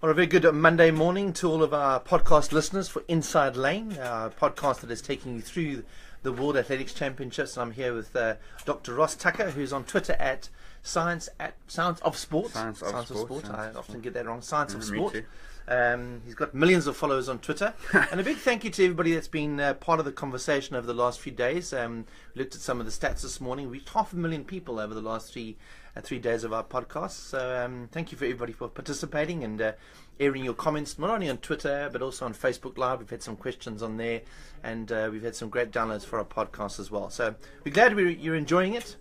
Well, a very good Monday morning to all of our podcast listeners for Inside Lane, our podcast that is taking you through the World Athletics Championships. And I'm here with Dr. Ross Tucker, who's on Twitter at Science of Sport. Science of Sport. I often get that wrong. Science of Me Sport. too. He's got millions of followers on Twitter. And a big thank you to everybody that's been part of the conversation over the last few days. We looked at some of the stats this morning. We reached 500,000 people over the last 3 days of our podcast. So thank you for everybody for participating and airing your comments, not only on Twitter, but also on Facebook Live. We've had some questions on there, and we've had some great downloads for our podcast as well. So we're glad you're enjoying it.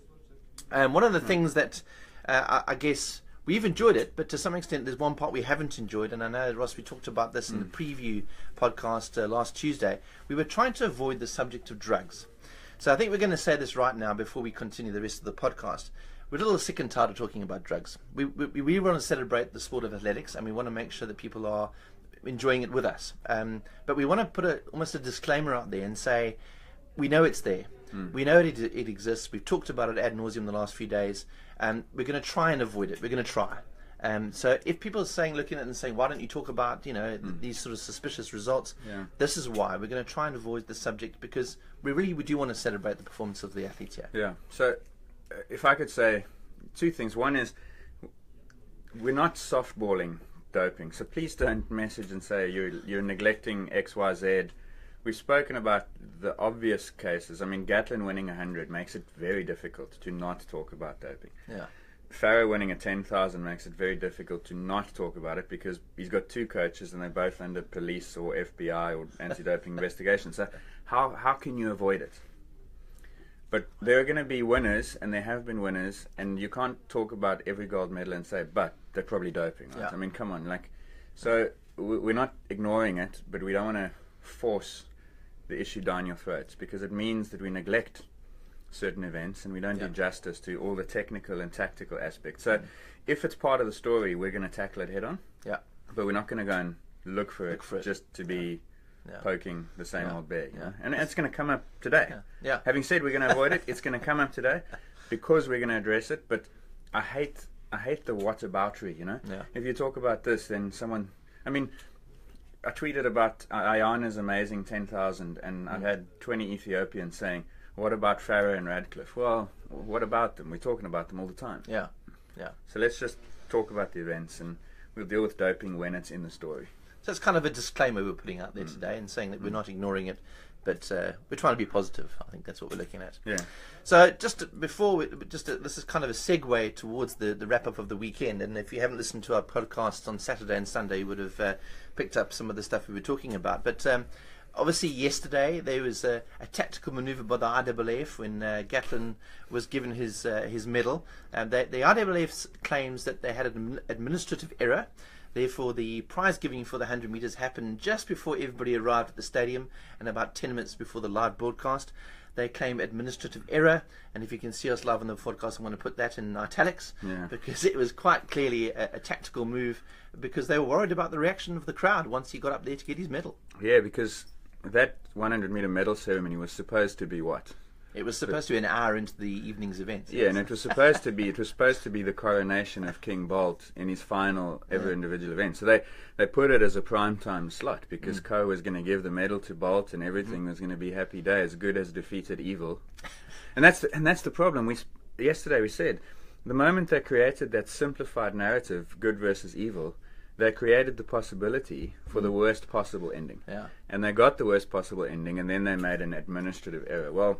One of the things that I guess we've enjoyed it, but to some extent there's one part we haven't enjoyed, and I know, Ross, we talked about this in the preview podcast last Tuesday. We were trying to avoid the subject of drugs. So I think we're going to say this right now before we continue the rest of the podcast. We're a little sick and tired of talking about drugs. We want to celebrate the sport of athletics, and we want to make sure that people are enjoying it with us. But we want to put almost a disclaimer out there and say, we know it's there. We know it exists. We've talked about it ad nauseum the last few days. We're going to try and avoid it. We're going to try. So if people are looking at it and saying, why don't you talk about, these sort of suspicious results? Yeah. This is why. We're going to try and avoid the subject because we do want to celebrate the performance of the athletes here. Yeah. So if I could say two things. One is we're not softballing doping. So please don't message and say you're neglecting X, Y, Z. We've spoken about the obvious cases. I mean, Gatlin winning 100 makes it very difficult to not talk about doping. Yeah. Farah winning a 10,000 makes it very difficult to not talk about it because he's got two coaches and they're both under police or FBI or anti-doping investigation. So how can you avoid it? But there are going to be winners, and there have been winners, and you can't talk about every gold medal and say, but they're probably doping, right? Yeah. I mean, come on. So we're not ignoring it, but we don't want to force the issue down your throats because it means that we neglect certain events and we don't do justice to all the technical and tactical aspects. So if it's part of the story, we're going to tackle it head on. Yeah. But we're not going to go and look for it just to be poking the same old bear. You know? And it's going to come up today. Yeah. Having said we're going to avoid it, it's going to come up today because we're going to address it. But I hate the whataboutery, Yeah. If you talk about this, then someone... I mean... I tweeted about Ayana's amazing 10,000 and I've had 20 Ethiopians saying, what about Farah and Radcliffe? Well, what about them? We're talking about them all the time. Yeah. So let's just talk about the events and we'll deal with doping when it's in the story. So it's kind of a disclaimer we're putting out there today and saying that we're not ignoring it, but we're trying to be positive. I think that's what we're looking at. Yeah. So just before, this is kind of a segue towards the wrap-up of the weekend. And if you haven't listened to our podcast on Saturday and Sunday, you would have picked up some of the stuff we were talking about. But obviously yesterday there was a tactical manoeuvre by the IAAF when Gatlin was given his medal. The IAAF claims that they had an administrative error. Therefore, the prize giving for the 100 metres happened just before everybody arrived at the stadium and about 10 minutes before the live broadcast. They claim administrative error, and if you can see us live on the podcast, I'm going to put that in italics because it was quite clearly a tactical move because they were worried about the reaction of the crowd once he got up there to get his medal. Yeah, because that 100-metre medal ceremony was supposed to be what? It was supposed to be an hour into the evening's event. Yeah, and it was supposed to be the coronation of King Bolt in his final ever individual event. So they put it as a primetime slot because Co was going to give the medal to Bolt and everything was going to be happy days. Good has defeated evil, and that's the problem. Yesterday we said the moment they created that simplified narrative, good versus evil, they created the possibility for the worst possible ending. Yeah, and they got the worst possible ending, and then they made an administrative error. Well.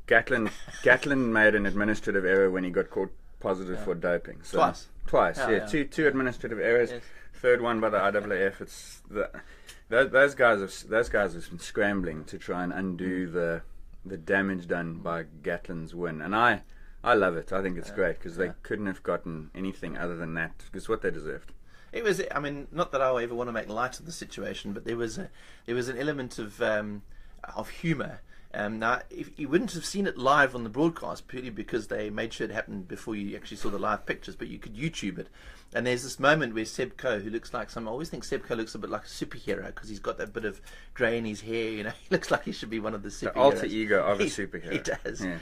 Gatlin made an administrative error when he got caught positive for doping. So Twice. Two administrative errors. Yes. Third one by the IAAF. It's those guys have been scrambling to try and undo the damage done by Gatlin's win, and I love it. I think it's great because they couldn't have gotten anything other than that. It's what they deserved. It was. I mean, not that I ever want to make light of the situation, but there was an element of humour Now, if you wouldn't have seen it live on the broadcast, purely because they made sure it happened before you actually saw the live pictures, but you could YouTube it. And there's this moment where Seb Coe, who looks like I always think Seb Coe looks a bit like a superhero because he's got that bit of grey in his hair. You know, he looks like he should be one of the superheroes. The alter ego of a superhero. He does. Yeah.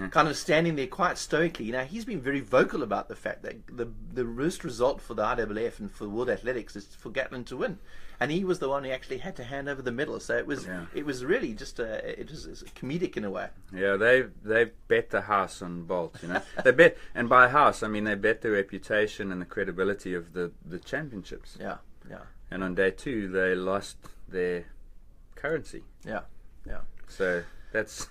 Kind of standing there quite stoically. You know, he's been very vocal about the fact that the worst result for the IAAF and for World Athletics is for Gatlin to win. And he was the one who actually had to hand over the medal. So it was really just it was comedic in a way. Yeah, they bet the house on Bolt. You know, they bet, and by house I mean they bet the reputation and the credibility of the championships. Yeah. And on day 2 they lost their currency. Yeah. So that's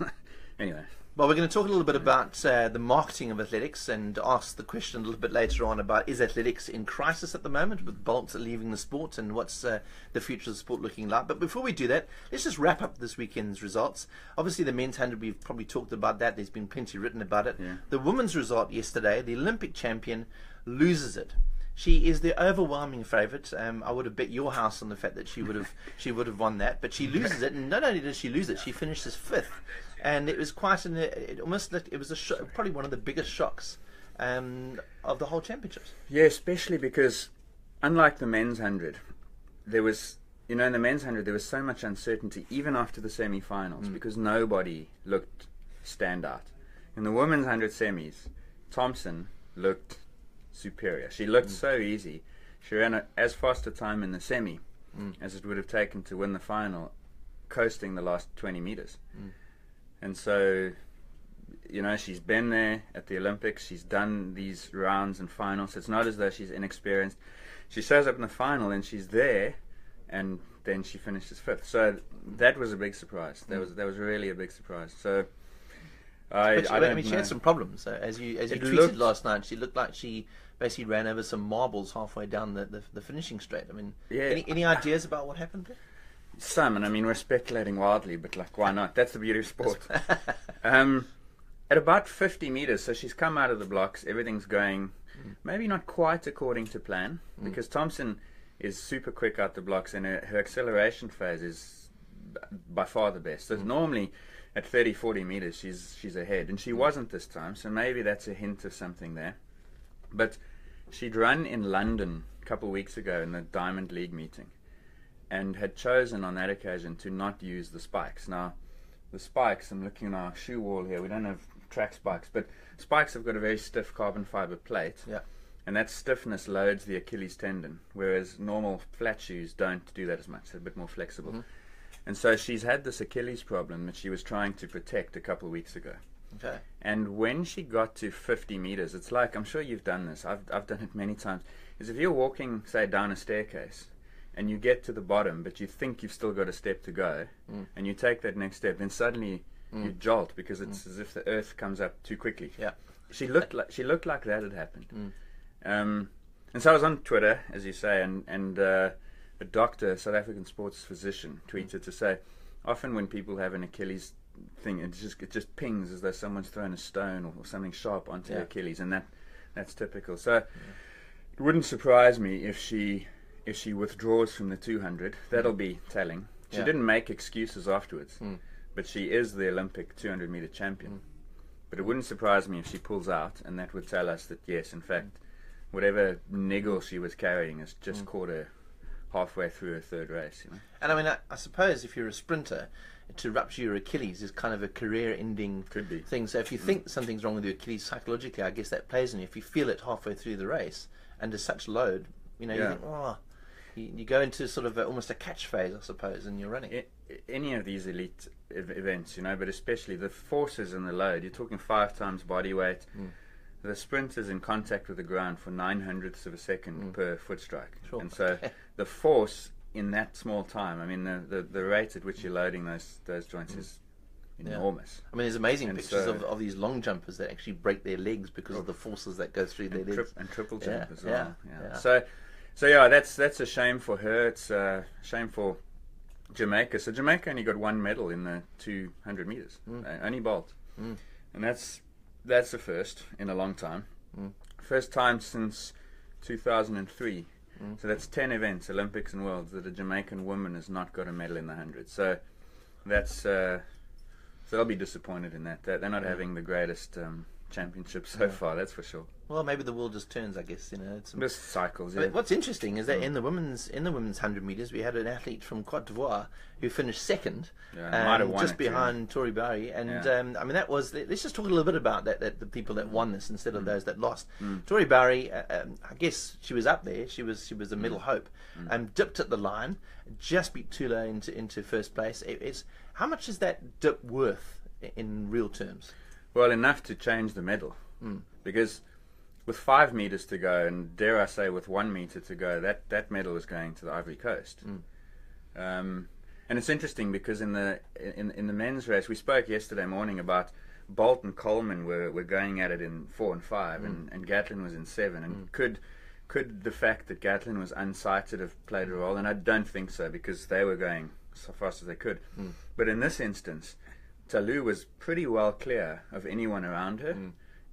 anyway. Well, we're going to talk a little bit about the marketing of athletics and ask the question a little bit later on about, is athletics in crisis at the moment with Bolt leaving the sport, and what's the future of the sport looking like. But before we do that, let's just wrap up this weekend's results. Obviously the men's 100, we've probably talked about that. There's been plenty written about it. Yeah. The women's result yesterday, the Olympic champion loses it. She is the overwhelming favourite. I would have bet your house on the fact that she would have won that, but she loses it, and not only did she lose it, she finishes 5th. And it was quite it was probably one of the biggest shocks of the whole championships. Yeah, especially because unlike the men's 100, there was, in the men's 100 there was so much uncertainty even after the semi-finals because nobody looked standout. In the women's 100 semis, Thompson looked superior. She looked so easy. She ran as fast a time in the semi as it would have taken to win the final, coasting the last 20 meters. And so, she's been there at the Olympics. She's done these rounds and finals. It's not as though she's inexperienced. She shows up in the final and she's there, and then she finishes 5th. So that was a big surprise. That was really a big surprise. So she had some problems. As you tweeted last night, she looked like she basically ran over some marbles halfway down the finishing straight. I mean, any ideas about what happened there? Some, and I mean we're speculating wildly, but why not? That's the beauty of sport. At about 50 meters, so she's come out of the blocks, everything's going maybe not quite according to plan, because Thompson is super quick out the blocks, and her acceleration phase is by far the best. So normally at 30-40 meters she's ahead, and she wasn't this time, so maybe that's a hint of something there. But she'd run in London a couple of weeks ago in the Diamond League meeting, and had chosen on that occasion to not use the spikes. Now, the spikes, I'm looking at our shoe wall here, we don't have track spikes, but spikes have got a very stiff carbon fiber plate, and that stiffness loads the Achilles tendon, whereas normal flat shoes don't do that as much. They're a bit more flexible. And so she's had this Achilles problem that she was trying to protect a couple of weeks ago. Okay. And when she got to 50 meters, it's like, I'm sure you've done this, I've done it many times, is if you're walking, say, down a staircase, and you get to the bottom, but you think you've still got a step to go, and you take that next step, then suddenly you jolt because it's as if the earth comes up too quickly. Yeah, she looked like that had happened. And so I was on Twitter, as you say, and a doctor, a South African sports physician, tweeted to say, often when people have an Achilles thing, it just pings as though someone's thrown a stone or something sharp onto their Achilles, and that's typical. So it wouldn't surprise me if she withdraws from the 200. That'll be telling. She didn't make excuses afterwards, but she is the Olympic 200 meter champion. But it wouldn't surprise me if she pulls out, and that would tell us that yes, in fact, whatever niggle she was carrying has just caught her halfway through her 3rd race. And I mean, I suppose if you're a sprinter, to rupture your Achilles is kind of a career-ending thing. So if you think something's wrong with your Achilles psychologically, I guess that plays on you. If you feel it halfway through the race under such load, you think, you go into sort of almost a catch phase, I suppose, and you're running. Any of these elite events, but especially the forces and the load, you're talking 5 times body weight. The sprint is in contact with the ground for 900ths of a second per foot strike. Sure. And so the force in that small time, I mean, the rate at which you're loading those joints is enormous. I mean, there's amazing pictures of these long jumpers that actually break their legs because of the forces that go through their legs. And triple jump as well. So yeah, that's a shame for her. It's a shame for Jamaica. So Jamaica only got 1 medal in the 200 meters, only Bolt, and that's the first in a long time. First time since 2003. So that's 10 events, Olympics and Worlds, that a Jamaican woman has not got a medal in the 100. So that's So they'll be disappointed in that. They're not having the greatest championship so far, that's for sure. Well, maybe the world just turns, I guess. It's just cycles. Yeah. What's interesting is that in the women's 100 meters, we had an athlete from Cote d'Ivoire who finished second, just behind Tori Barry. And I mean, that was. Let's just talk a little bit about that. The people that won this instead of those that lost. Tori Barry, I guess she was up there. She was a medal hope. Dipped at the line, just beat Tula into first place. How much is that dip worth in real terms? Well, enough to change the medal, because with 5 meters to go, and dare I say with 1 meter to go, that medal is going to the Ivory Coast. And it's interesting because in the men's race, we spoke yesterday morning about Bolt and Coleman were going at it in 4 and 5, and Gatlin was in 7. And could the fact that Gatlin was unsighted have played a role? And I don't think so, because they were going so fast as they could. But in this instance, Talou was pretty well clear of anyone around her,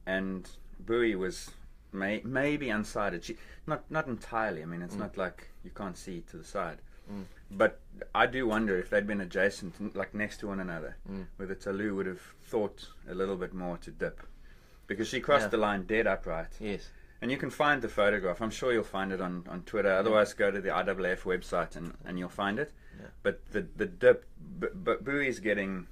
and Bowie was maybe unsighted. She not entirely. I mean, it's not like you can't see to the side. But I do wonder if they'd been adjacent, like next to one another, whether Talou would have thought a little bit more to dip, because she crossed the line dead upright. Yes. And you can find the photograph. I'm sure you'll find it on Twitter. Otherwise, go to the IAAF website and you'll find it. Yeah. But the dip, Bowie's getting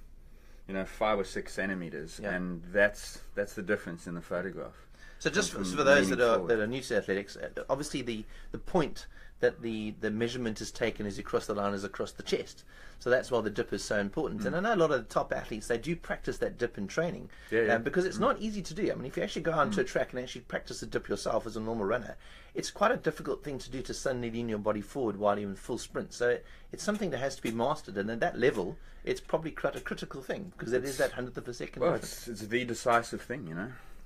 5 or 6 centimeters, and that's the difference in the photograph. So just for those that are new to athletics, obviously the point that the measurement is taken as you cross the line is across the chest. So that's why the dip is so important. And I know a lot of the top athletes, they do practice that dip in training, because it's not easy to do. I mean, if you actually go onto a track and actually practice the dip yourself as a normal runner, it's quite a difficult thing to do, to suddenly lean your body forward while you're in full sprint. So it's something that has to be mastered, and at that level, it's probably quite a critical thing, because it is that 100th of a second. Well, it's the decisive thing,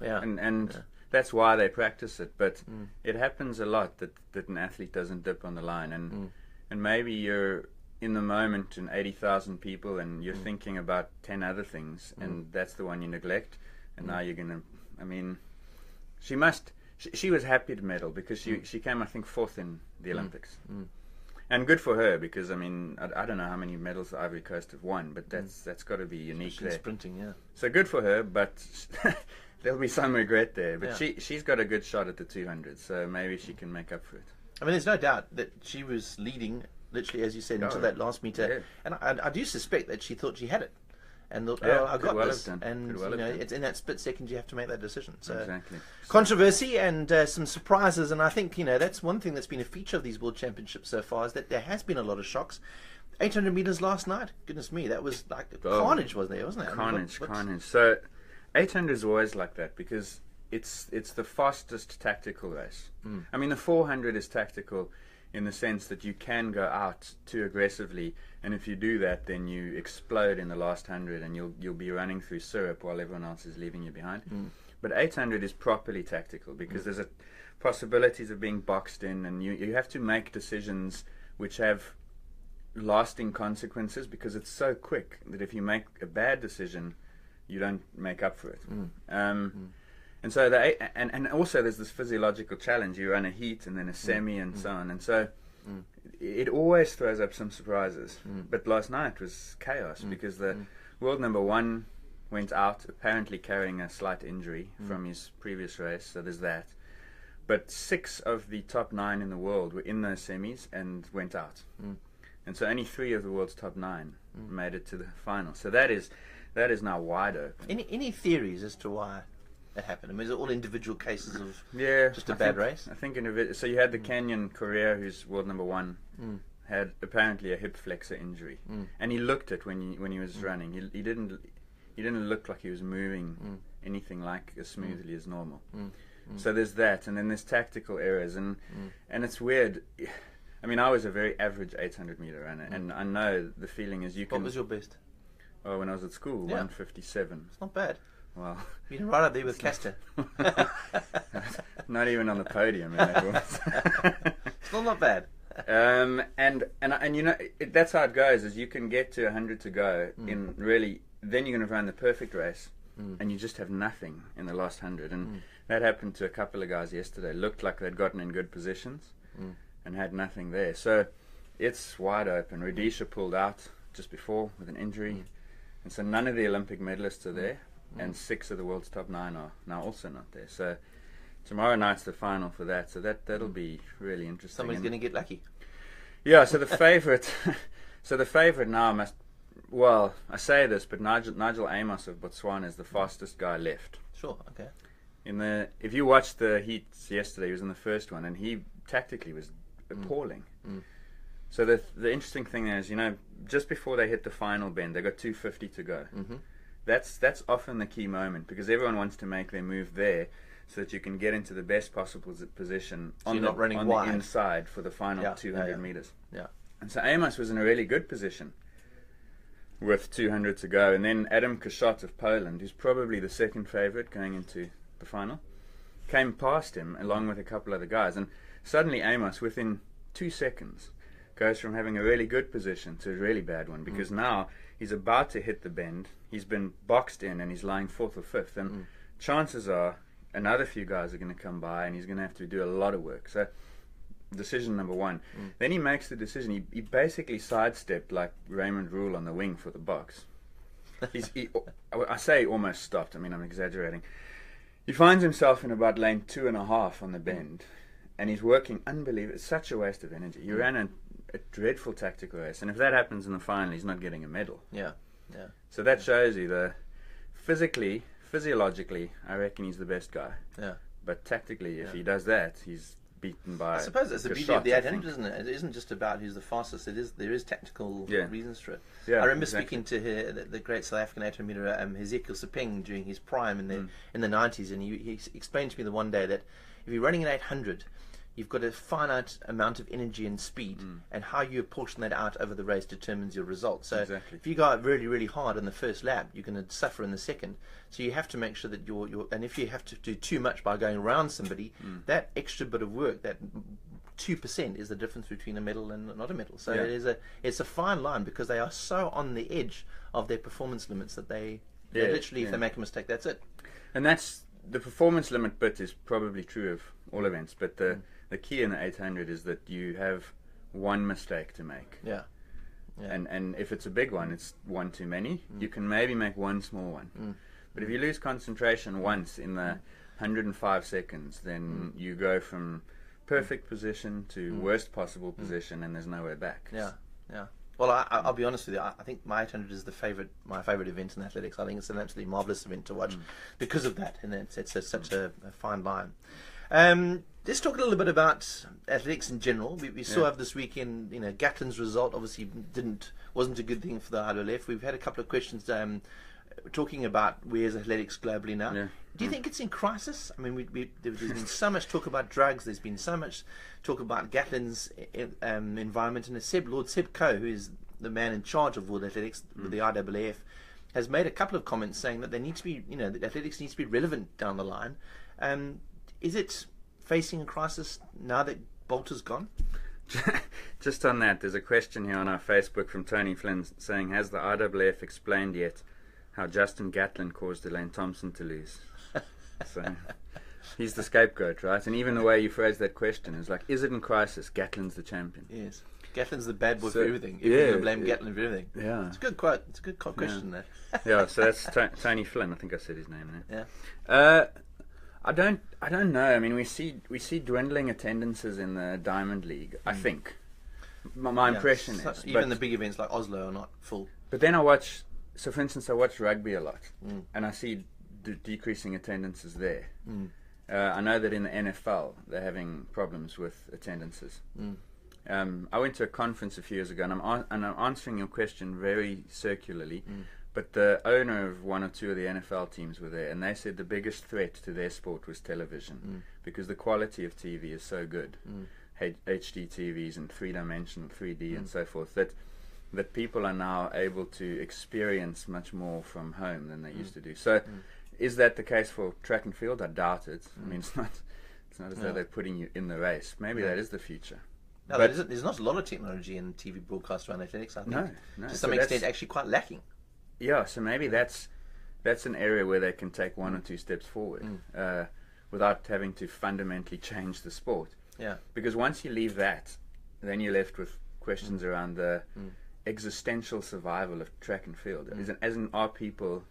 Yeah. And that's why they practice it. But it happens a lot that an athlete doesn't dip on the line, and maybe you're in the moment and 80,000 people, and you're thinking about 10 other things, and that's the one you neglect. And now you're gonna. I mean, she was happy to medal, because she came, I think, 4th in the Olympics. And good for her, because I mean, I don't know how many medals the Ivory Coast have won, but that's got to be unique. Especially there. Sprinting, yeah. So good for her, but there'll be some regret there. But she's got a good shot at the 200, so maybe she can make up for it. I mean, there's no doubt that she was leading, literally, as you said, until that last meter. And I do suspect that she thought she had it, and thought, I got this. And it's in that split second you have to make that decision. So exactly. Controversy and some surprises, and I think that's one thing that's been a feature of these World Championships so far, is that there has been a lot of shocks. 800 meters last night, goodness me, that was like carnage, wasn't it? Carnage. So 800 is always like that, because it's the fastest tactical race. I mean, the 400 is tactical in the sense that you can go out too aggressively, and if you do that, then you explode in the last 100, and you'll be running through syrup while everyone else is leaving you behind. But 800 is properly tactical, because there's possibilities of being boxed in, and you have to make decisions which have lasting consequences, because it's so quick that if you make a bad decision, you don't make up for it. And so and also there's this physiological challenge. You run a heat and then a semi and so on, and so it always throws up some surprises. But last night was chaos, because the world number 1 went out apparently carrying a slight injury from his previous race, so there's that. But 6 of the top 9 in the world were in those semis and went out, and so only 3 of the world's top 9 made it to the final. So that is now wide open. Any theories as to why that happened? I mean, is it all individual cases of just a bad race? I think so you had the Kenyan Korea, who's world number 1, had apparently a hip flexor injury, and he looked it when he was running. He didn't look like he was moving anything like as smoothly as normal. So there's that, and then there's tactical errors, and it's weird. I mean, I was a very average 800 meter runner, and I know the feeling is you can. What was your best? Oh, when I was at school, 157. It's not bad. Well, you're right up there with Castor. Not even on the podium. Still not bad. And that's how it goes. Is you can get to 100 to go in really. Then you're going to run the perfect race, and you just have nothing in the last 100. And that happened to a couple of guys yesterday. Looked like they'd gotten in good positions, and had nothing there. So it's wide open. Rudisha pulled out just before with an injury. And so none of the Olympic medalists are there, and 6 of the world's top 9 are now also not there. So tomorrow night's the final for that. So that'll be really interesting. Somebody's going to get lucky. Yeah. So the favourite now must. Well, I say this, but Nigel Amos of Botswana is the fastest guy left. Sure. Okay. If you watched the heats yesterday, he was in the first one, and he tactically was appalling. So the interesting thing is, just before they hit the final bend, they got 250 to go. That's often the key moment, because everyone wants to make their move there so that you can get into the best possible position so on the inside for the final 200 meters. Yeah. And so Amos was in a really good position with 200 to go, and then Adam Kaszot of Poland, who's probably the second favorite going into the final, came past him along with a couple other guys, and suddenly Amos, within 2 seconds, goes from having a really good position to a really bad one, because now he's about to hit the bend, he's been boxed in, and he's lying 4th or 5th, and chances are another few guys are going to come by, and he's going to have to do a lot of work. So decision number 1. Then he makes the decision. He basically sidestepped like Raymond Rule on the wing for the box. I say almost stopped. I mean, I'm exaggerating. He finds himself in about lane 2.5 on the bend, and he's working unbelievable. It's such a waste of energy. He ran a dreadful tactical race, and if that happens in the final, he's not getting a medal. Yeah. So that shows you physiologically, I reckon he's the best guy. Yeah. But tactically, if he does that, he's beaten by. I suppose it's the beauty of the 800, isn't it? It isn't just about who's the fastest. There is tactical reasons for it. Yeah, I remember speaking to the great South African 800 meter Ezekiel Sepeng during his prime in the 90s, and he explained to me the one day that if you're running an 800, you've got a finite amount of energy and speed, and how you apportion that out over the race determines your result. So if you go out really, really hard in the first lap, you're going to suffer in the second. So you have to make sure that and if you have to do too much by going around somebody, that extra bit of work, that 2% is the difference between a medal and not a medal. So it's a fine line, because they are so on the edge of their performance limits that they literally, if they make a mistake, that's it. And that's the performance limit bit is probably true of all events, but the key in the 800 is that you have one mistake to make. Yeah. And if it's a big one, it's one too many. You can maybe make one small one. But if you lose concentration once in the 105 seconds, then you go from perfect position to worst possible position, and there's no way back. Yeah. Well, I'll be honest with you. I think my 800 is my favourite event in athletics. I think it's an absolutely marvellous event to watch because of that, and it's such a fine line. Let's talk a little bit about athletics in general. We saw this weekend, Gatlin's result obviously wasn't a good thing for the IAAF. We've had a couple of questions talking about where's athletics globally now. Do you think it's in crisis? I mean, there's been so much talk about drugs. There's been so much talk about Gatlin's environment, and Lord Seb Coe, who is the man in charge of world athletics with the IAAF, has made a couple of comments saying that they need to be, that athletics needs to be relevant down the line. Is it facing a crisis now that Bolter's gone? Just on that, there's a question here on our Facebook from Tony Flynn saying, has the IAAF explained yet how Justin Gatlin caused Elaine Thompson to lose? So he's the scapegoat, right? And even the way you phrase that question is like, is it in crisis? Gatlin's the champion. Yes. Gatlin's the bad boy for everything. You're going to blame Gatlin for everything. Yeah. It's a good quote. It's a good question there. Yeah, so that's Tony Flynn. I think I said his name there. Yeah. I don't know. I mean, we see dwindling attendances in the Diamond League. I think my impression is even the big events like Oslo are not full. But then I watch. So, for instance, I watch rugby a lot, and I see decreasing attendances there. I know that in the NFL they're having problems with attendances. I went to a conference a few years ago, and I'm answering your question very circularly. But the owner of one or two of the NFL teams were there, and they said the biggest threat to their sport was television, because the quality of TV is so good, HD TVs and 3-dimensional 3D and so forth, that people are now able to experience much more from home than they used to do. So, is that the case for track and field? I doubt it. I mean, it's not as though they're putting you in the race. Maybe that is the future. No, but there's not a lot of technology in TV broadcast around athletics. I think to some extent actually quite lacking. Yeah, so maybe that's an area where they can take one or two steps forward without having to fundamentally change the sport. Yeah. Because once you leave that, then you're left with questions around existential survival of track and field? As in, are people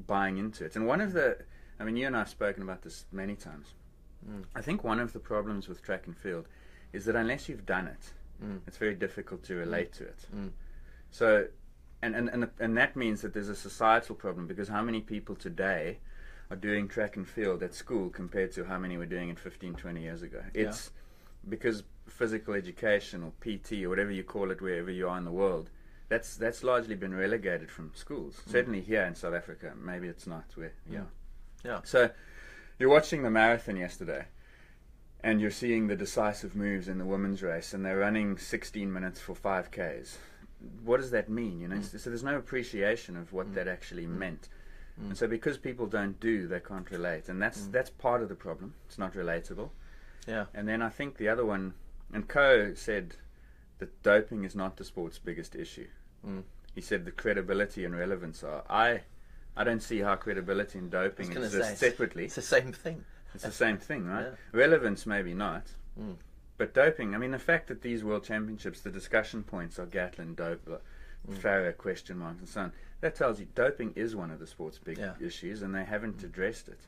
buying into it? And one of the, I mean, you and I have spoken about this many times. I think one of the problems with track and field is that unless you've done it, it's very difficult to relate to it. So, and that means that there's a societal problem, because how many people today are doing track and field at school compared to how many were doing it 15, 20 years ago? It's because physical education, or PT, or whatever you call it, wherever you are in the world, that's largely been relegated from schools. Certainly here in South Africa, maybe it's not. So you're watching the marathon yesterday, and you're seeing the decisive moves in the women's race, and they're running 16 minutes for 5Ks. What does that mean? You know, so there's no appreciation of what that actually meant. And so because people don't do, they can't relate, and that's part of the problem. It's not relatable. Yeah. And then I think the other one, and Coe said that doping is not the sport's biggest issue. He said the credibility and relevance are. I don't see how credibility and doping exist separately. It's the same thing. It's the same thing, right? Relevance maybe not. But doping, I mean, the fact that these World Championships, the discussion points are Gatlin, dope, Farah, question marks, and so on, that tells you doping is one of the sport's big issues, and they haven't addressed it.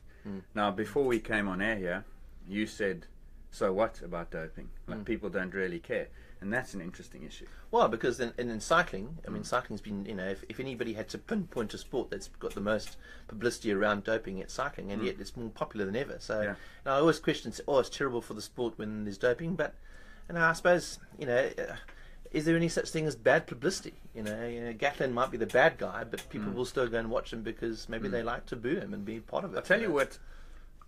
Now, before we came on air here, you said, so what about doping? Like, people don't really care. And that's an interesting issue. Well, because in cycling, I mean, cycling's been, you know, if anybody had to pinpoint a sport that's got the most publicity around doping, it's cycling, and yet it's more popular than ever. So, you know, I always question, it's terrible for the sport when there's doping, but, you know, I suppose, you know, is there any such thing as bad publicity? You know, Gatlin might be the bad guy, but people will still go and watch him because maybe they like to boo him and be part of it. I'll tell you what,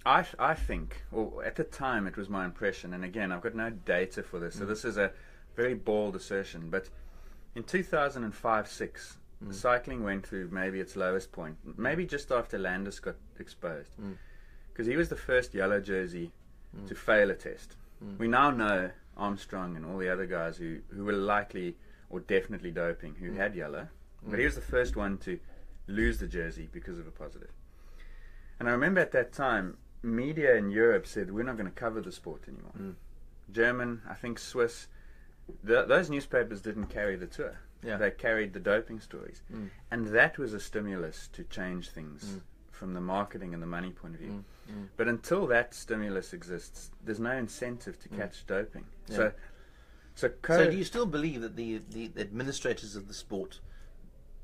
I think, or at the time it was my impression, and again, I've got no data for this, so this is a very bold assertion, but in 2005-06, cycling went through maybe its lowest point, maybe just after Landis got exposed, because he was the first yellow jersey to fail a test. We now know Armstrong and all the other guys who were likely or definitely doping, who had yellow, but he was the first one to lose the jersey because of a positive. And I remember at that time, media in Europe said, we're not going to cover the sport anymore. German, I think Swiss, those newspapers didn't carry the tour. They carried the doping stories. And that was a stimulus to change things from the marketing and the money point of view. But until that stimulus exists, there's no incentive to catch doping. So do you still believe that the administrators of the sport,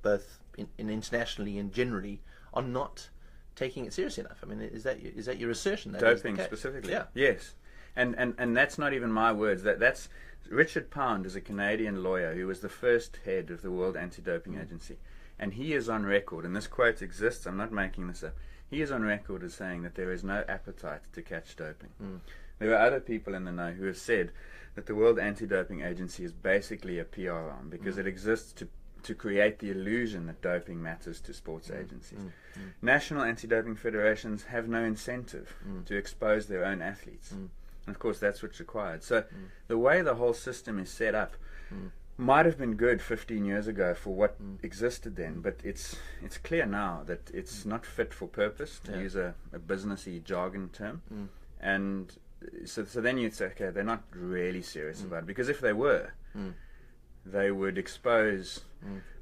both internationally and generally, are not taking it seriously enough? I mean, is that your assertion? That doping specifically? Yes. And that's not even my words. That's Richard Pound is a Canadian lawyer who was the first head of the World Anti-Doping Agency, and he is on record, and this quote exists, I'm not making this up, he is on record as saying that there is no appetite to catch doping. There are other people in the know who have said that the World Anti-Doping Agency is basically a PR arm because it exists to create the illusion that doping matters to sports agencies. National anti-doping federations have no incentive to expose their own athletes. And of course, that's what's required. So the way the whole system is set up might have been good 15 years ago for what existed then, but it's clear now that it's not fit for purpose, to use a businessy jargon term. And so then you'd say, okay, they're not really serious about it, because if they were, they would expose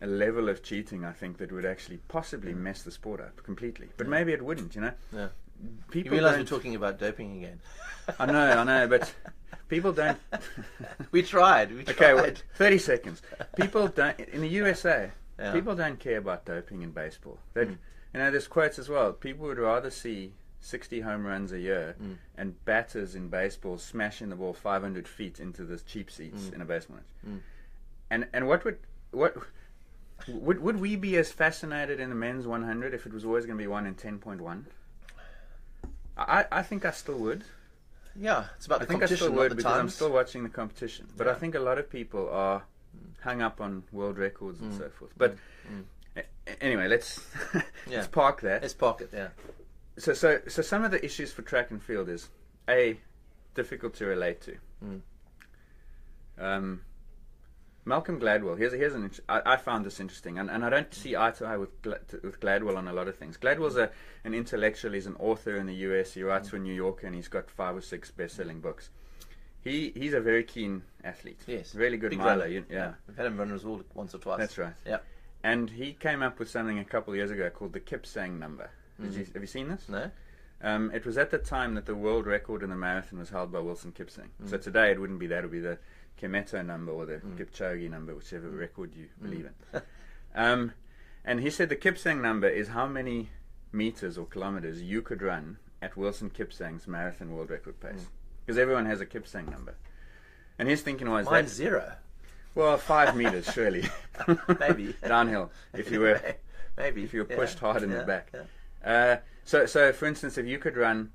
a level of cheating, I think, that would actually possibly mess the sport up completely. But maybe it wouldn't, you know? You realise we're talking about doping again. I know, but people don't. We tried. Okay, well, 30 seconds. People don't in the USA. People don't care about doping in baseball. You know, there's quotes as well. People would rather see 60 home runs a year and batters in baseball smashing the ball 500 feet into the cheap seats in a baseball match. And what would we be as fascinated in the men's 100 if it was always going to be 1 in 10.1? I think I still would. Yeah, it's about the competition. I think I still would because I'm still watching the competition. But I think a lot of people are hung up on world records and so forth. But anyway, let's park that. Let's park it. So some of the issues for track and field is difficult to relate to. Malcolm Gladwell. Here's I found this interesting, and I don't see eye to eye with Gladwell on a lot of things. Gladwell's an intellectual. He's an author in the US. He writes for New Yorker, and he's got 5 or 6 best-selling books. He's a very keen athlete. Yes. Really good Big miler. runner. Yeah. We've had him run us all once or twice. That's right. Yeah. And he came up with something a couple of years ago called the Kipsang number. Have you seen this? No. It was at the time that the world record in the marathon was held by Wilson Kipsang. So today it wouldn't be that. It would be the Kemeto number or the Kipchoge number, whichever record you believe in. And he said the Kipsang number is how many meters or kilometers you could run at Wilson Kipsang's marathon world record pace. Because everyone has a Kipsang number. And his thinking was... Mine's 0. Well, 5 meters, surely. Maybe. Downhill, if you were... Maybe. If you were pushed hard in the back. Yeah. So, for instance, if you could run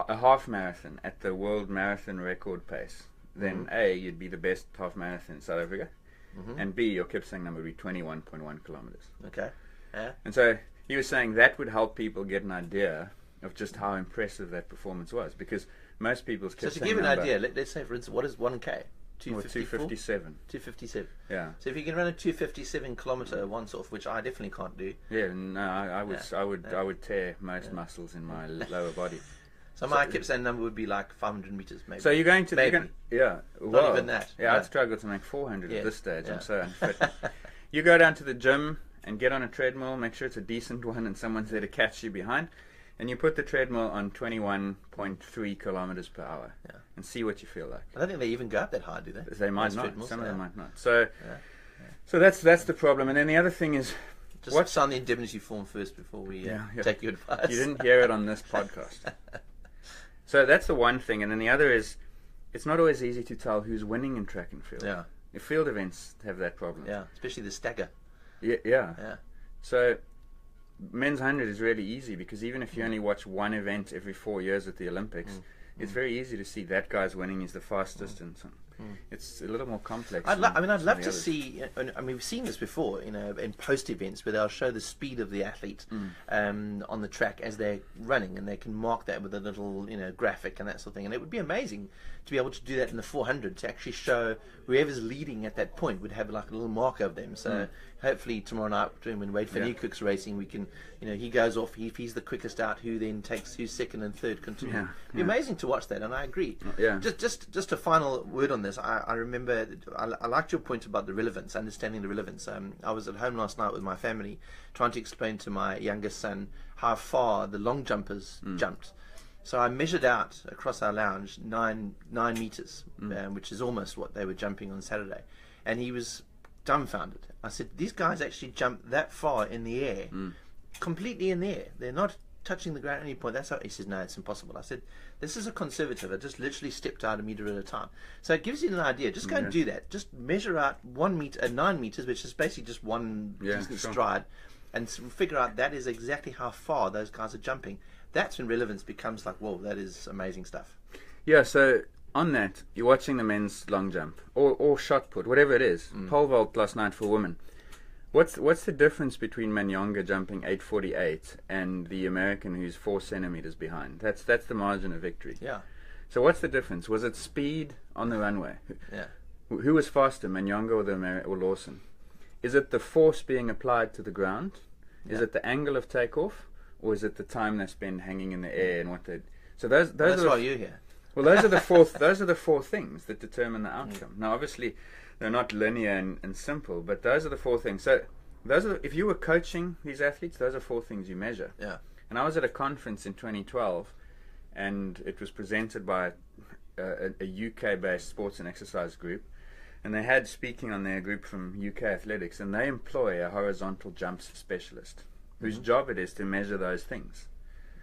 a half marathon at the world marathon record pace, then A, you'd be the best half marathon in South Africa, and B, your Kipsang number would be 21.1 kilometers. Okay. Yeah. And so he was saying that would help people get an idea of just how impressive that performance was, because most people's Kipsang number... So to give an idea, let's say, for instance, what is 1K? 257. 257. Yeah. So if you can run a 257 kilometer once off, which I definitely can't do. Yeah, no, I would tear most muscles in my lower body. So my Kipsang number would be like 500 meters, maybe. So you're going to, Not even that. Yeah, I'd struggle to make 400 at this stage. Yeah. I'm so unfit. You go down to the gym and get on a treadmill, make sure it's a decent one and someone's there to catch you behind, and you put the treadmill on 21.3 kilometers per hour and see what you feel like. I don't think they even go up that high, do they? They might not. Some of them might not. So that's the problem. And then the other thing is... Just sign the indemnity form first before we take your advice. You didn't hear it on this podcast. So that's the one thing. And then the other is, it's not always easy to tell who's winning in track and field. Yeah. If field events have that problem. Yeah, especially the stagger. Yeah. So men's 100 is really easy, because even if you only watch one event every 4 years at the Olympics, it's very easy to see that guy's winning, he's the fastest, and so it's a little more complex. I'd love to see. I mean, we've seen this before, in post events where they'll show the speed of the athlete on the track as they're running, and they can mark that with a little, graphic and that sort of thing. And it would be amazing to be able to do that in the 400, to actually show whoever's leading at that point would have like a little marker of them. So hopefully tomorrow night when Wade van Niekerk's racing, we can, he goes off. If he's the quickest out, who's second and third continue. It'd be amazing to watch that, and I agree. Just a final word on this. I remember I liked your point about the relevance, understanding the relevance. I was at home last night with my family, trying to explain to my youngest son how far the long jumpers jumped. So I measured out across our lounge 9 meters, which is almost what they were jumping on Saturday, and he was dumbfounded. I said, these guys actually jump that far in the air, completely in the air. They're not touching the ground at any point. That's how. He says, no, it's impossible. I said, this is a conservative. I just literally stepped out a meter at a time. So it gives you an idea. Just go and do that. Just measure out 1 meter, 9 meters, which is basically just one decent stride, and figure out that is exactly how far those guys are jumping. That's when relevance becomes like, whoa, that is amazing stuff. Yeah, so on that, you're watching the men's long jump or shot put, whatever it is, pole vault last night for women. What's the difference between Manyonga jumping 8:48 and the American who's 4 centimeters behind? That's the margin of victory. Yeah. So what's the difference? Was it speed on the runway? Yeah. Who was faster, Manyonga or Lawson? Is it the force being applied to the ground? Is it the angle of takeoff? Or is it the time they spend hanging in the air and what they? So those that's are why you're here. Well, those are the four things that determine the outcome. Now, obviously, they're not linear and simple, but those are the 4 things. So if you were coaching these athletes, those are 4 things you measure. Yeah. And I was at a conference in 2012, and it was presented by a UK-based sports and exercise group, and they had speaking on their group from UK Athletics, and they employ a horizontal jumps specialist whose job it is to measure those things.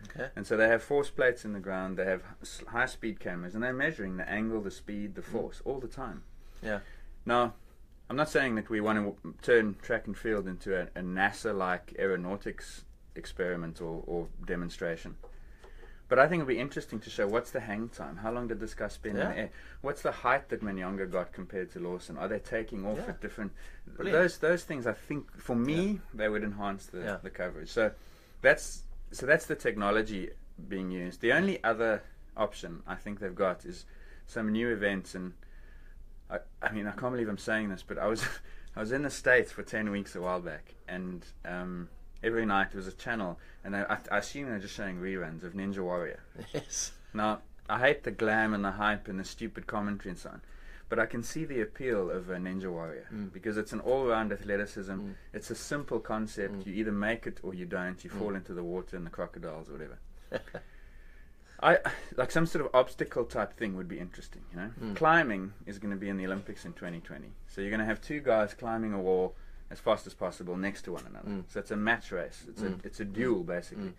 Okay. And so they have force plates in the ground, they have high-speed cameras, and they're measuring the angle, the speed, the force all the time. Yeah. Now, I'm not saying that we want to turn track and field into a NASA-like aeronautics experiment or demonstration. But I think it'll be interesting to show what's the hang time. How long did this guy spend in the air? What's the height that Manyonga got compared to Lawson? Are they taking off at different... Those things, I think, for me, they would enhance the coverage. So that's the technology being used. The only other option I think they've got is some new events. And I mean, I can't believe I'm saying this, but I was in the States for 10 weeks a while back, and every night there was a channel, and I assume they're just showing reruns of Ninja Warrior. Yes. Now, I hate the glam and the hype and the stupid commentary and so on. But I can see the appeal of a Ninja Warrior because it's an all-round athleticism. It's a simple concept. You either make it or you don't. You fall into the water and the crocodiles or whatever. I like some sort of obstacle type thing would be interesting. You know, climbing is going to be in the Olympics in 2020. So you're going to have two guys climbing a wall as fast as possible next to one another. So it's a match race. It's a duel basically.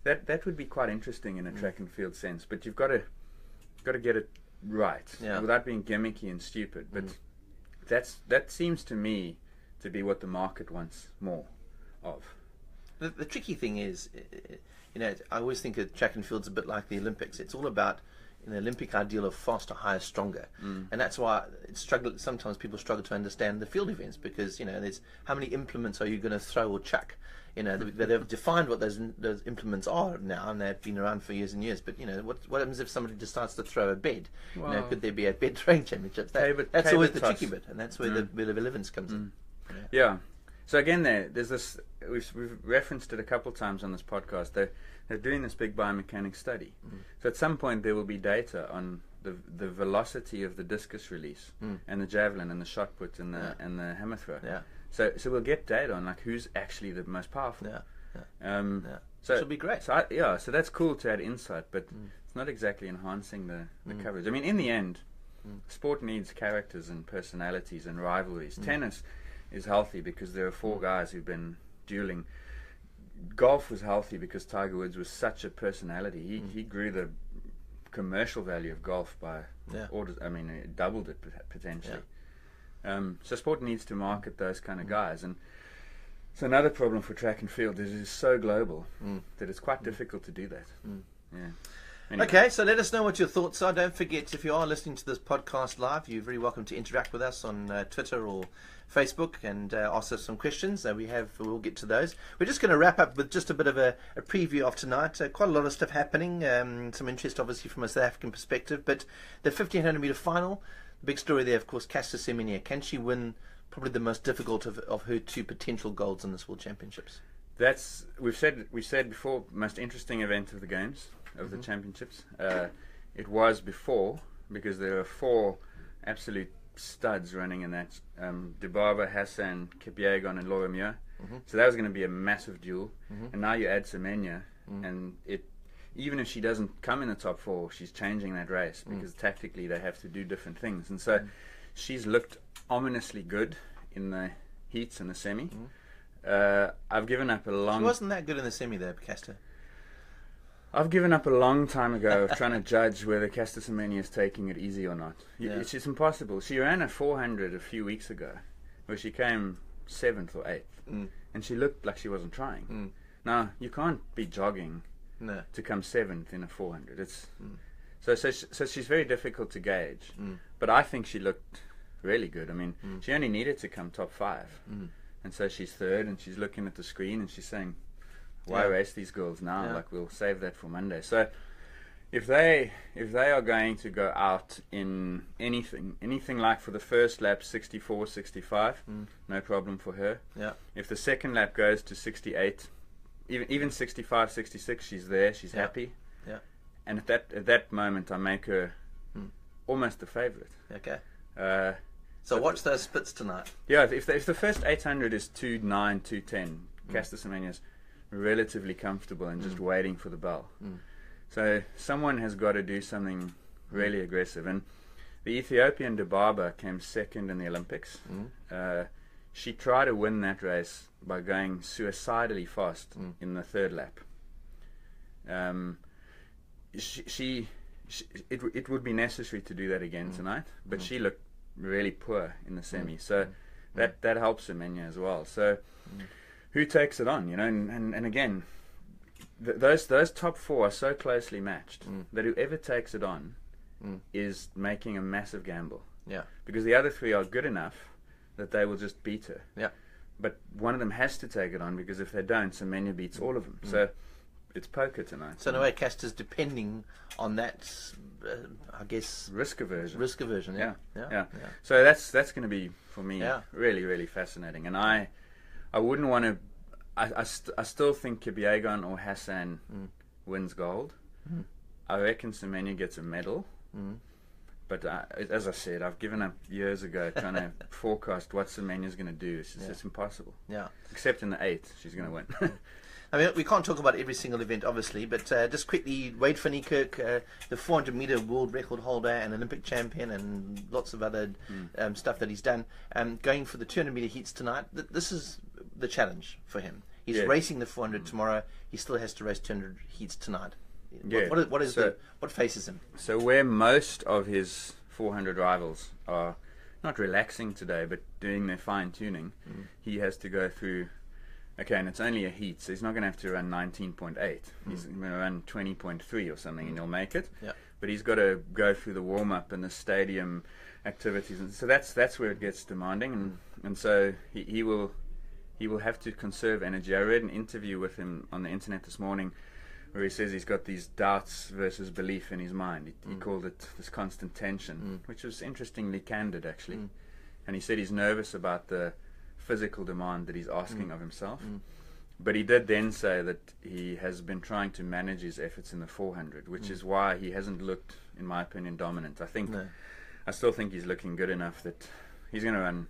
That would be quite interesting in a track and field sense. But you've got to get it right without being gimmicky and stupid. But that seems to me to be what the market wants more of. The tricky thing is, you know, I always think of track and field's a bit like the Olympics. It's all about an Olympic ideal of faster, higher, stronger, and that's why sometimes people struggle to understand the field events, because, you know, there's how many implements are you going to throw or chuck. You know, they've defined what those implements are now, and they've been around for years and years. But, you know, what happens if somebody decides to throw a bed? Well, you know, could there be a bed throwing championships? That's always the tricky bit, and that's where the bit of relevance comes in. Yeah. So again, there's this. We've referenced it a couple of times on this podcast. They're doing this big biomechanics study. So at some point there will be data on the velocity of the discus release and the javelin and the shot put and the hammer throw. Yeah. So we'll get data on like who's actually the most powerful. So it'll be great. So so that's cool to add insight, but it's not exactly enhancing the coverage. I mean, in the end, sport needs characters and personalities and rivalries. Tennis is healthy because there are four guys who've been dueling. Golf was healthy because Tiger Woods was such a personality. He grew the commercial value of golf by orders. I mean, it doubled it potentially. So sport needs to market those kind of guys, and so another problem for track and field is it's so global that it's quite difficult to do that. Anyway. Okay, so let us know what your thoughts are. Don't forget, if you are listening to this podcast live, you're very welcome to interact with us on Twitter or Facebook and ask us some questions. We'll get to those. We're just going to wrap up with just a bit of a preview of tonight. Quite a lot of stuff happening. Some interest, obviously, from a South African perspective. But the 1500 metre final, the big story there, of course, Caster Semenya. Can she win probably the most difficult of her two potential golds in this World Championships? We said before, most interesting event of the games, of the championships. It was before, because there are four absolute studs running in that. Dibaba, Hassan, Kipyegon and Laura Muir. So that was going to be a massive duel. And now you add Semenya, and even if she doesn't come in the top four, she's changing that race, because tactically they have to do different things. And so she's looked ominously good in the heats and the semi. I've given up a long... She wasn't that good in the semi though, Caster. I've given up a long time ago of trying to judge whether Caster Semenya is taking it easy or not. It's impossible. She ran a 400 a few weeks ago, where she came 7th or 8th, and she looked like she wasn't trying. Now, you can't be jogging to come 7th in a 400. So she's very difficult to gauge. But I think she looked really good. I mean, she only needed to come top 5. And so she's 3rd, and she's looking at the screen, and she's saying, why race these girls now? Like, we'll save that for Monday. So if they are going to go out in anything like for the first lap 64, 65, no problem for her. If the second lap goes to 68, even 65, 66, she's there, she's happy. And at that moment I make her almost a favorite. So watch those splits tonight. If the first 800 is 2.9, 2.10, Caster Semenya's relatively comfortable and just waiting for the bell. So someone has got to do something really aggressive. And the Ethiopian Dibaba came 2nd in the Olympics. She tried to win that race by going suicidally fast in the 3rd lap. It would be necessary to do that again tonight, but she looked really poor in the semi. So that helps Semenya as well. So who takes it on, you know? And again, those top 4 are so closely matched that whoever takes it on is making a massive gamble. Because the other 3 are good enough that they will just beat her. But one of them has to take it on, because if they don't, Semenya beats all of them. So it's poker tonight. So in a way, Caster's depending on that, I guess, risk aversion. Yeah. So that's going to be, for me, really, really fascinating. And I wouldn't want to. I still think Kipyegon or Hassan wins gold. I reckon Semenya gets a medal. But as I said, I've given up years ago trying to forecast what Semenya's going to do. It's just impossible. Yeah. Except in the 8th, she's going to win. I mean, we can't talk about every single event, obviously, but just quickly, Wade Finney-Kirk, the 400-meter world record holder and Olympic champion, and lots of other stuff that he's done, going for the 200-meter heats tonight. This is the challenge for him. He's racing the 400 tomorrow. He still has to race 200 heats tonight. Yeah. What faces him? So where most of his 400 rivals are not relaxing today, but doing their fine-tuning, he has to go through. Okay, and it's only a heat, so he's not going to have to run 19.8. He's going to run 20.3 or something, and he'll make it. Yeah. But he's got to go through the warm-up and the stadium activities, and so that's where it gets demanding, and so he will have to conserve energy. I read an interview with him on the internet this morning, where he says he's got these doubts versus belief in his mind. He called it this constant tension, which was interestingly candid, actually. And he said he's nervous about the physical demand that he's asking of himself. But he did then say that he has been trying to manage his efforts in the 400, which is why he hasn't looked, in my opinion, dominant. I still think he's looking good enough that he's going to run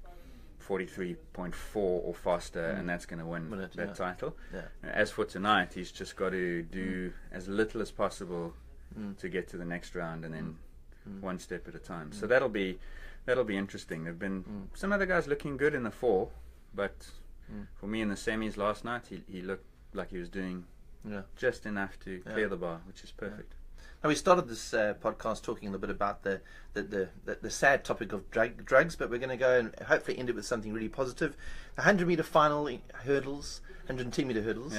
43.4 or faster, and that's going to win that title. As for tonight, he's just got to do as little as possible to get to the next round, and then one step at a time. So that'll be interesting. There've been some other guys looking good in the 4, but for me in the semis last night, he looked like he was doing just enough to clear the bar, which is perfect. Now, we started this podcast talking a little bit about the sad topic of drugs, but we're going to go and hopefully end it with something really positive. 100-meter final hurdles, 110-meter hurdles.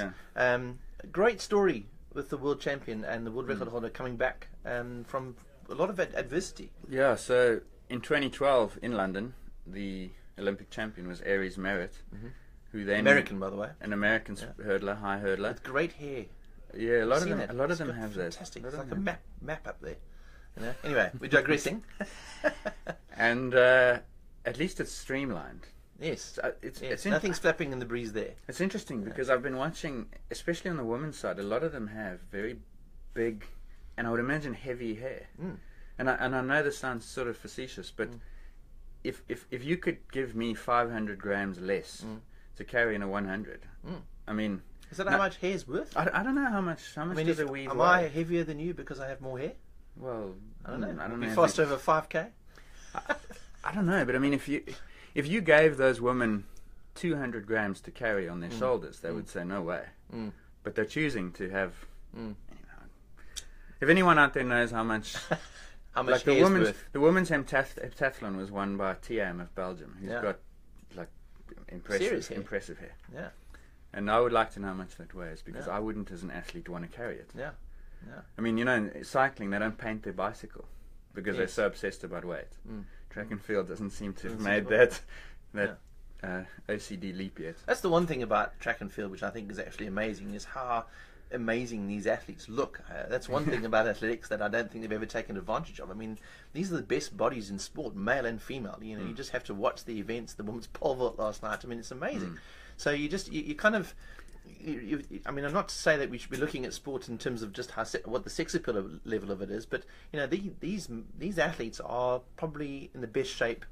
Great story with the world champion and the world record holder coming back from a lot of adversity. Yeah, so in 2012 in London, the Olympic champion was Aries Merritt, who then American, by the way, an American hurdler, high hurdler with great hair. Yeah, a lot of them have that. Fantastic. It's like a map up there. You know? Anyway, we're digressing. And at least it's streamlined. Yes. It's nothing's flapping in the breeze there. It's interesting because I've been watching, especially on the women's side, a lot of them have very big, and I would imagine heavy hair. And I know this sounds sort of facetious, but if you could give me 500 grams less to carry in a 100, I mean. Is that how much hair is worth? I don't know how much. How much does a weave Am weigh? I heavier than you because I have more hair? Well, I don't know. I don't know. Be fast over 5K? I don't know, but I mean, if you gave those women 200 grams to carry on their shoulders, they would say no way. But they're choosing to have. If anyone out there knows how much. How much hair is worth? The women's heptathlon was won by Tiam of Belgium, who's got like impressive hair. Yeah. And I would like to know how much that weighs, because I wouldn't, as an athlete, want to carry it. Yeah. I mean, in cycling, they don't paint their bicycle because they're so obsessed about weight. Track and field doesn't seem to have made that OCD leap yet. That's the one thing about track and field, which I think is actually amazing, is how amazing these athletes look. That's one thing about athletics that I don't think they've ever taken advantage of. I mean, these are the best bodies in sport, male and female. You know, you just have to watch the events. The women's pole vault last night. I mean, it's amazing. So you kind of, I mean, I'm not to say that we should be looking at sport in terms of just what the sex appeal level of it is, but you know, these athletes are probably in the best shape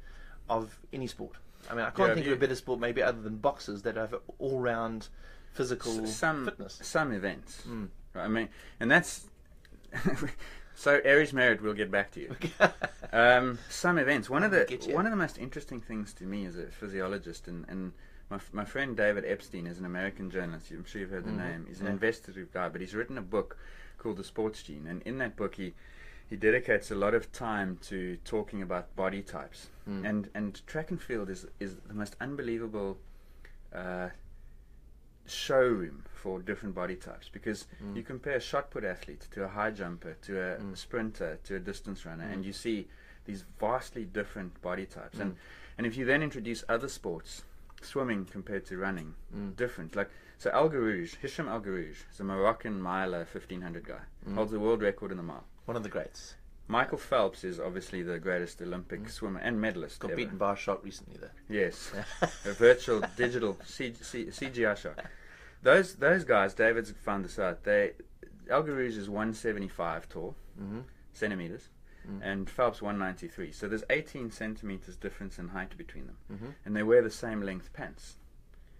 of any sport. I mean, I can't think of a better sport maybe other than boxers that have all-round physical fitness. Some events, right? I mean, and that's so Aries Merritt. We'll get back to you. Some events. One of the most interesting things to me as a physiologist and my friend David Epstein is an American journalist. I'm sure you've heard the name. He's an investigative guy, but he's written a book called The Sports Gene, and in that book he dedicates a lot of time to talking about body types. And track and field is the most unbelievable showroom for different body types, because you compare a shot put athlete to a high jumper to a sprinter to a distance runner, and you see these vastly different body types. And if you then introduce other sports, swimming compared to running, different. Like, so Hisham El Garouj is a Moroccan miler 1500 guy, holds the world record in the mile. One of the greats. Michael Phelps is obviously the greatest Olympic swimmer and medalist. Got beaten by a shot recently, though. Yes, a virtual digital CGI shot. Those guys, David's found this out. Alga Rouge is 175 tall, centimeters, and Phelps 193. So there's 18 centimeters difference in height between them, and they wear the same length pants.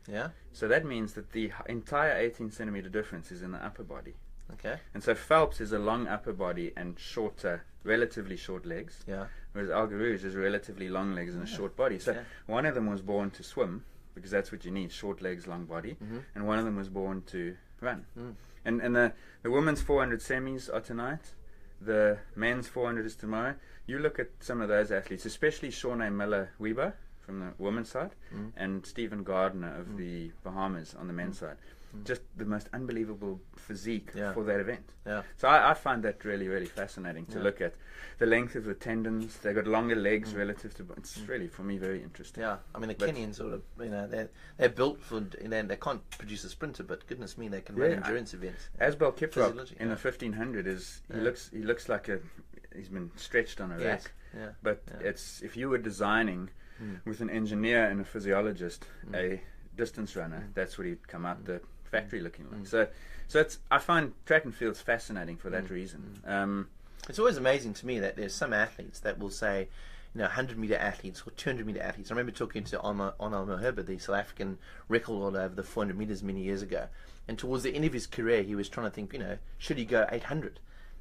Yeah. So that means that the entire 18 centimeter difference is in the upper body. Okay. And so Phelps is a long upper body and shorter, relatively short legs. Yeah. Whereas Alga Rouge is relatively long legs and a short body. So one of them was born to swim, because that's what you need, short legs, long body. And one of them was born to run. And the women's 400 semis are tonight. The men's 400 is tomorrow. You look at some of those athletes, especially Shawnee Miller-Weber from the women's side, and Stephen Gardner of the Bahamas on the men's side. Just the most unbelievable physique for that event. So I find that really, really fascinating to look at the length of the tendons. They've got longer legs relative to. It's really, for me, very interesting. Yeah, I mean the Kenyans sort of, they're built for. They can't produce a sprinter, but goodness me, they can run endurance events. Asbel Kiprop in the 1500 he looks like he's been stretched on a rack. But it's, if you were designing with an engineer and a physiologist a distance runner, that's what he'd come out the factory looking like. So it's, I find track and field's fascinating for that reason. It's always amazing to me that there's some athletes that will say, 100-meter athletes or 200-meter athletes. I remember talking to Onal Moherba, the South African record holder over the 400 meters many years ago, and towards the end of his career he was trying to think, should he go 800?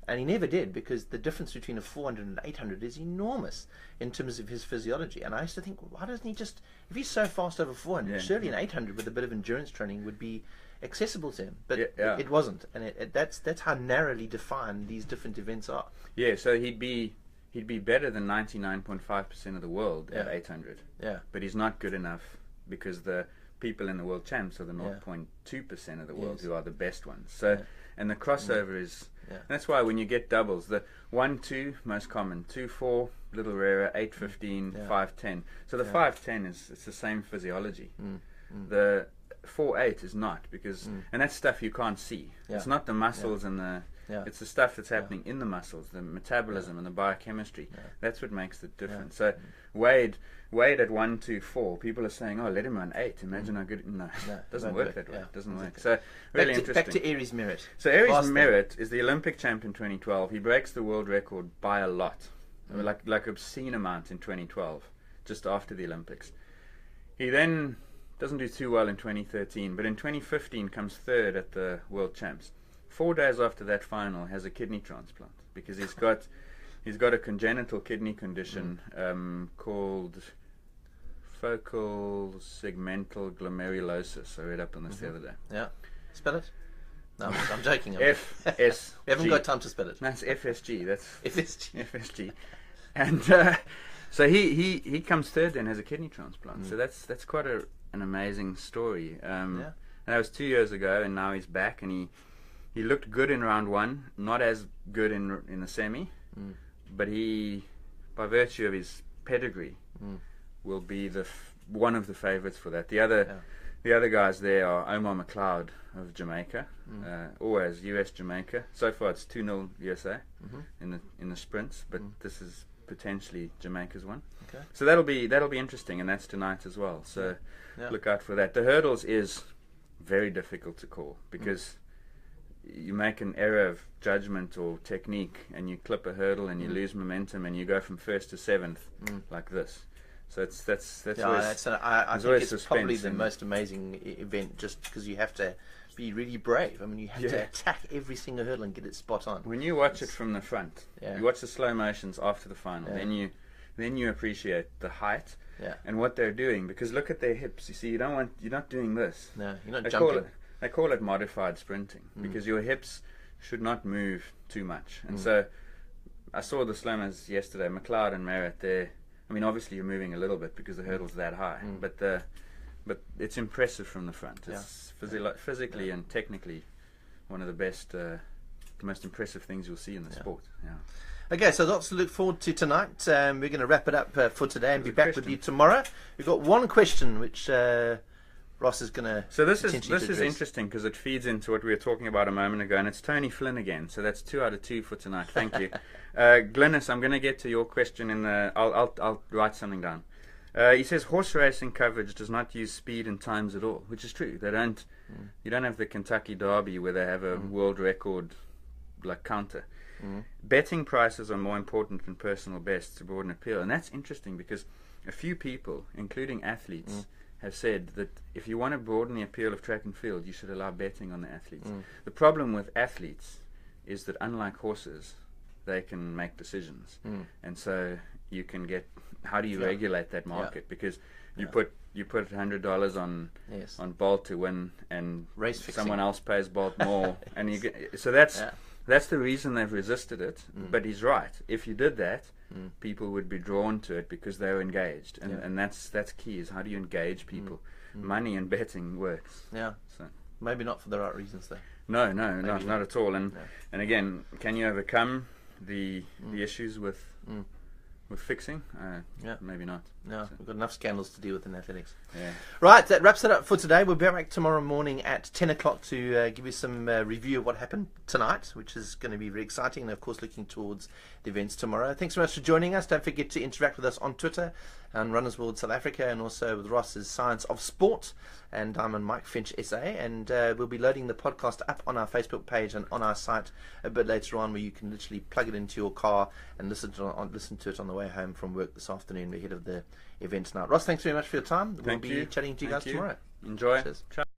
And he never did, because the difference between a 400 and 800 is enormous in terms of his physiology. And I used to think, why doesn't he just, if he's so fast over 400, surely an 800 with a bit of endurance training would be accessible to him. But it wasn't, and that's how narrowly defined these different events are. Yeah, so he'd be better than 99.5% of the world at 800. Yeah, but he's not good enough, because the people in the world champs are the 0.2% of the world who are the best ones. So and the crossover is. And that's why when you get doubles, the 1-2 most common, 2-4 little rarer, 8-15, 5-10. So the 5-10 it's the same physiology. The 4-8 is not, because and that's stuff you can't see. It's not the muscles and the it's the stuff that's happening in the muscles, the metabolism and the biochemistry. That's what makes the difference. So Wade at 1-2-4, people are saying, let him run 8. Imagine how good. No, it doesn't work that way. It doesn't work. So really interesting. Back to Aries Merritt. So Aries Merritt is the Olympic champion 2012. He breaks the world record by a lot, like obscene amount in 2012, just after the Olympics. He then doesn't do too well in 2013, but in 2015 comes third at the World Champs. 4 days after that final, has a kidney transplant, because he's got a congenital kidney condition called focal segmental glomerulosis. I read up on this the other day. Yeah, spell it. No, I'm joking. FSG. We haven't got time to spell it. That's FSG. That's FSG. FSG. And so he comes third and has a kidney transplant. So that's quite an amazing story. And that was 2 years ago, and now he's back, and he looked good in round one, not as good in the semi, but he, by virtue of his pedigree, will be one of the favourites for that. The other guys there are Omar McLeod of Jamaica, always US Jamaica. So far it's 2-0 USA in the sprints, but this is potentially Jamaica's one. Okay. So that'll be interesting, and that's tonight as well. So look out for that. The hurdles is very difficult to call, because you make an error of judgment or technique, and you clip a hurdle and you lose momentum, and you go from first to seventh like this. So that's always, I think it's probably the most amazing event, just because you have to be really brave. I mean, you have to attack every single hurdle and get it spot on. When you watch it from the front, you watch the slow motions after the final, then you appreciate the height and what they're doing, because look at their hips. You see, you're not doing this. No, you're not jumping. They call it modified sprinting, because your hips should not move too much. And so I saw the slow-mos yesterday, McLeod and Merritt there. I mean, obviously you're moving a little bit because the hurdle's that high, but it's impressive from the front. It's physically and technically one of the best, the most impressive things you'll see in the sport. Yeah. Okay, so lots to look forward to tonight. We're going to wrap it up for today and be back with you tomorrow. We've got one question which Ross is going to. So this is interesting, because it feeds into what we were talking about a moment ago, and it's Tony Flynn again. So that's 2 out of 2 for tonight. Thank you, Glynis. I'm going to get to your question in the. I'll write something down. He says horse racing coverage does not use speed and times at all, which is true. They don't. You don't have the Kentucky Derby where they have a world record like counter. Betting prices are more important than personal bests to broaden appeal, and that's interesting because a few people, including athletes, have said that if you want to broaden the appeal of track and field, you should allow betting on the athletes. The problem with athletes is that unlike horses, they can make decisions, and so you can get. How do you regulate that market? Because you put $100 on Bolt to win, and race fixing. Someone else pays Bolt more, and you get, so that's the reason they've resisted it. But he's right. If you did that, people would be drawn to it because they were engaged, and that's key. Is how do you engage people? Money and betting works. Yeah. So maybe not for the right reasons though. No, not at all. And again, can you overcome the issues with fixing? Maybe not. No, we've got enough scandals to deal with in athletics. Yeah. Right, that wraps it up for today. We'll be back tomorrow morning at 10 o'clock to give you some review of what happened tonight, which is going to be very exciting, and of course looking towards the events tomorrow. Thanks so much for joining us. Don't forget to interact with us on Twitter, on Runners World South Africa, and also with Ross's Science of Sport, and I'm on Mike Finch SA, and we'll be loading the podcast up on our Facebook page and on our site a bit later on, where you can literally plug it into your car and listen to it on the way home from work this afternoon ahead of the event tonight. Ross, thanks very much for your time. We'll be chatting to you guys tomorrow. Enjoy. Cheers.